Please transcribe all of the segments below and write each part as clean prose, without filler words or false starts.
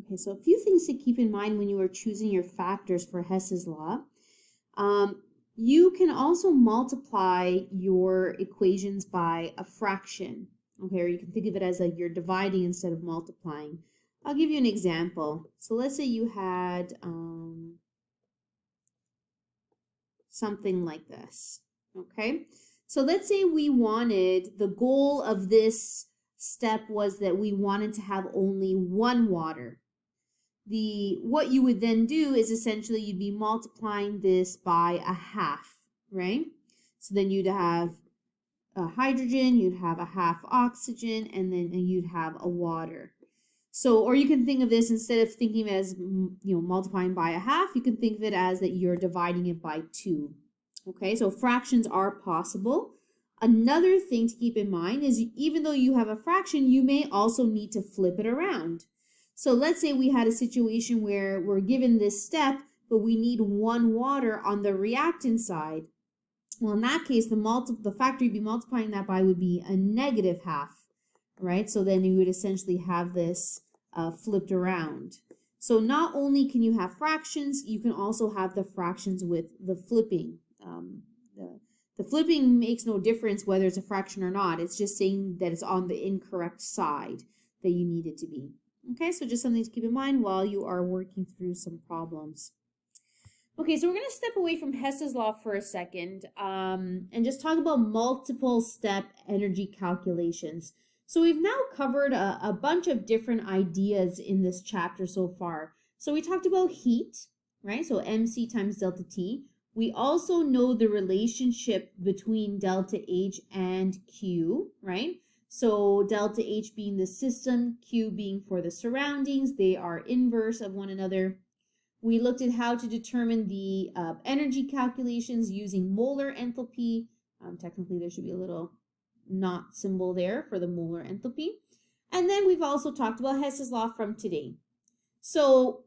Okay, so a few things to keep in mind when you are choosing your factors for Hess's law. You can also multiply your equations by a fraction, okay, or you can think of it as like you're dividing instead of multiplying. I'll give you an example. So let's say you had something like this, okay? So let's say we wanted, the goal of this step was that we wanted to have only one water. What you would then do is essentially you'd be multiplying this by a half, right? So then you'd have a hydrogen, you'd have a half oxygen, and then you'd have a water. So, or you can think of this, instead of thinking of it as, multiplying by a half, you can think of it as that you're dividing it by 2. Okay, so fractions are possible. Another thing to keep in mind is even though you have a fraction, you may also need to flip it around. So let's say we had a situation where we're given this step, but we need one water on the reactant side. Well, in that case, the factor you'd be multiplying that by would be a negative half, right? So then you would essentially have this flipped around. So not only can you have fractions, you can also have the fractions with the flipping. The flipping makes no difference whether it's a fraction or not. It's just saying that it's on the incorrect side that you need it to be. Okay, so just something to keep in mind while you are working through some problems. Okay, so we're going to step away from Hess's law for a second and just talk about multiple step energy calculations. So we've now covered a bunch of different ideas in this chapter so far. So we talked about heat, right? So MC times delta T. We also know the relationship between delta H and Q, right? So delta H being the system, Q being for the surroundings, they are inverse of one another. We looked at how to determine the energy calculations using molar enthalpy. Technically, there should be a little not symbol there for the molar enthalpy. And then we've also talked about Hess's law from today. So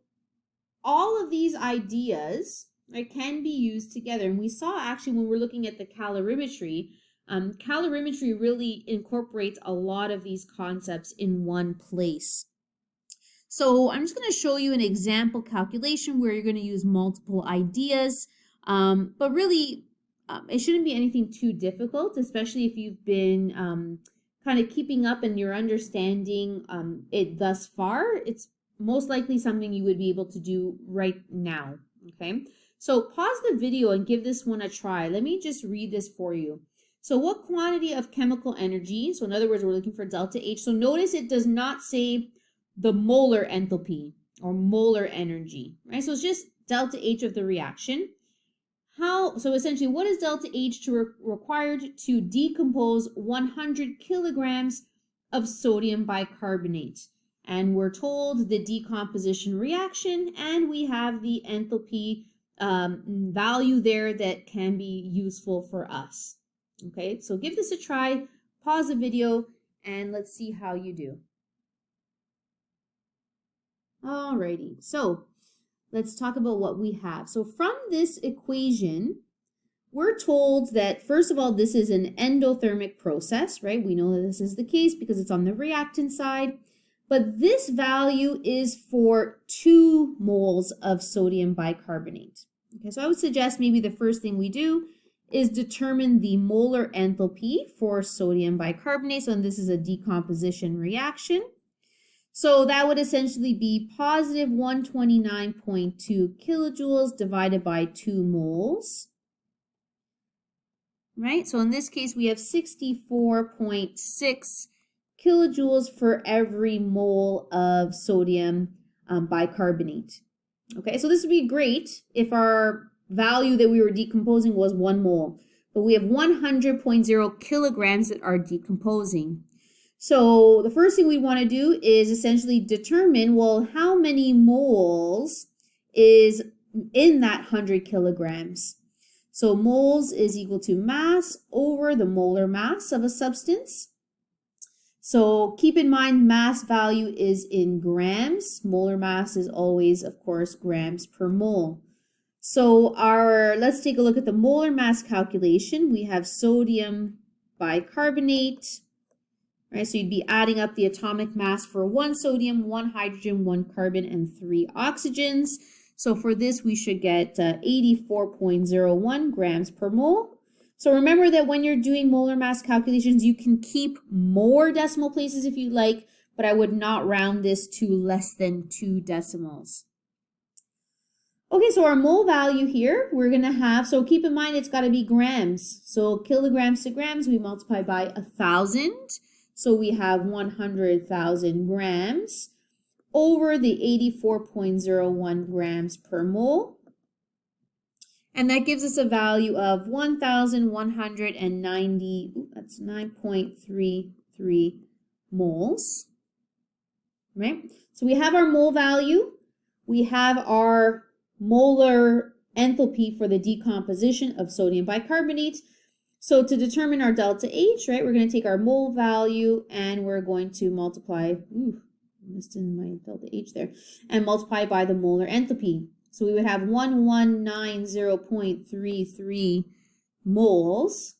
all of these ideas, right, can be used together. And we saw actually when we're looking at the calorimetry, calorimetry really incorporates a lot of these concepts in one place. So I'm just going to show you an example calculation where you're going to use multiple ideas, but really it shouldn't be anything too difficult, especially if you've been kind of keeping up and you're understanding it thus far. It's most likely something you would be able to do right now, okay? So pause the video and give this one a try. Let me just read this for you. So what quantity of chemical energy, so in other words, we're looking for delta H. So notice it does not say the molar enthalpy or molar energy, right? So it's just delta H of the reaction. So essentially, what is delta H required to decompose 100 kilograms of sodium bicarbonate? And we're told the decomposition reaction, and we have the enthalpy value there that can be useful for us. Okay, so give this a try, pause the video, and let's see how you do. Alrighty, so let's talk about what we have. So from this equation, we're told that, first of all, this is an endothermic process, right? We know that this is the case because it's on the reactant side, but this value is for 2 moles of sodium bicarbonate. Okay, so I would suggest maybe the first thing we do is determine the molar enthalpy for sodium bicarbonate. So this is a decomposition reaction. So that would essentially be positive 129.2 kilojoules divided by 2 moles. Right? So in this case, we have 64.6 kilojoules for every mole of sodium bicarbonate. Okay, so this would be great if our value that we were decomposing was 1 mole, but we have 100.0 kilograms that are decomposing. So the first thing we want to do is essentially determine, well, how many moles is in that 100 kilograms. So moles is equal to mass over the molar mass of a substance. So keep in mind, mass value is in grams. Molar mass is always, of course, grams per mole. So let's take a look at the molar mass calculation. We have sodium bicarbonate right? So you'd be adding up the atomic mass for 1 sodium, 1 hydrogen, 1 carbon, and 3 oxygens. So for this, we should get 84.01 grams per mole. So remember that when you're doing molar mass calculations, you can keep more decimal places if you like, but I would not round this to less than 2 decimals. Okay, so our mole value here, we're going to have, so keep in mind it's got to be grams. So kilograms to grams, we multiply by 1,000. So we have 100,000 grams over the 84.01 grams per mole. And that gives us a value of 1,190, that's 9.33 moles, right? So we have our mole value. We have our molar enthalpy for the decomposition of sodium bicarbonate. So to determine our delta H, right, we're going to take our mole value and we're going to multiply, missed in my delta H there, and multiply by the molar enthalpy. So we would have 1190.33 moles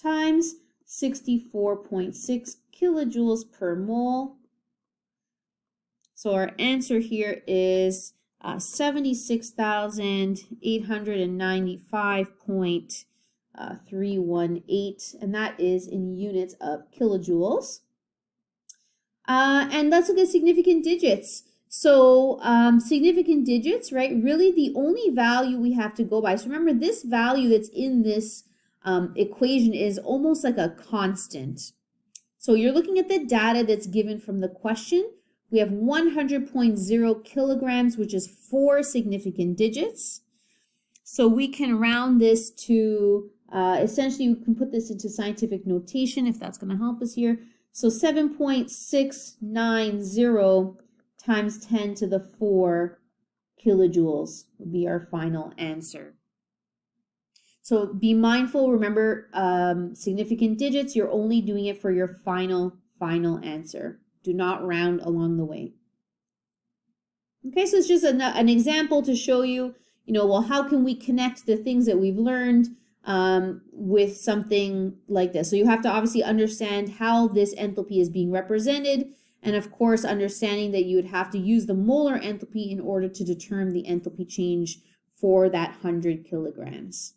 times 64.6 kilojoules per mole. So our answer here is 76,895.318, and that is in units of kilojoules. And let's look at significant digits. So significant digits, right? Really the only value we have to go by. So remember, this value that's in this equation is almost like a constant. So you're looking at the data that's given from the question. We have 100.0 kilograms, which is 4 significant digits. So we can round this to, essentially we can put this into scientific notation if that's going to help us here. So 7.690 times 10 to the 4 kilojoules would be our final answer. So be mindful, remember, significant digits, you're only doing it for your final answer. Do not round along the way. Okay, so it's just an example to show you, well, how can we connect the things that we've learned with something like this? So you have to obviously understand how this enthalpy is being represented, and of course, understanding that you would have to use the molar enthalpy in order to determine the enthalpy change for that 100 kilograms.